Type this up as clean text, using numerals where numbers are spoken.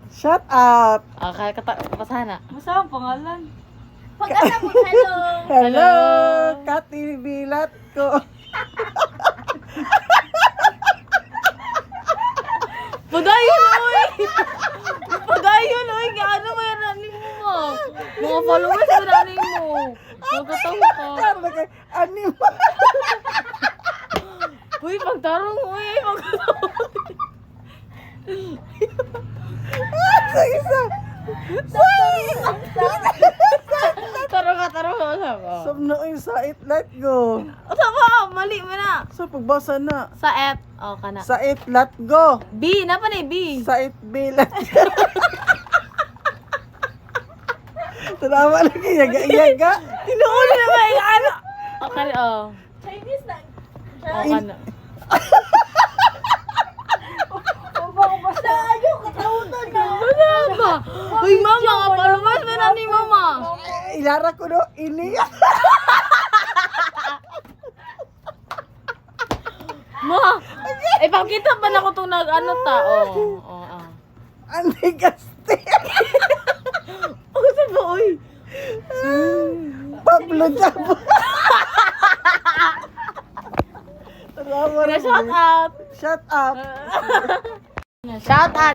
Shut up. Okay, kapasahan na. Masa ang pangalan? Pag-asa mo, hello. Hello, Kati Bilat ko. Padayon, oy! Padayon, oy! Gaano mo yan nanin mo? Mga followers mo nanin mo. Magkatawa ka. Karo na kay anima. Uy, pagtarong, uy! Magkatawa. Isa. Tarong ka. Sumnoy sa it, let go. Tama, mali mo na. So, pagbasa na. Sa et. Oh, kana. Sa it, let go. B, na pa ni B. Sa it, bilat. Tanawa lagi, yaga-yaga. Tinuuli na ba yung ano? Okay, oh. Chinese na. Oh, kana. Basta ayaw, katautan na. Wala ba? Uy, mama, kapalumas mo na ni mama. Ilara ko no, ini. Ma, ipakita pa na ko itong nag-ano ta. Oh. Ani gaste. Oh, saan ba, uy? Pablo Jabo. Tanawa Shout out. Shut up. Shout out.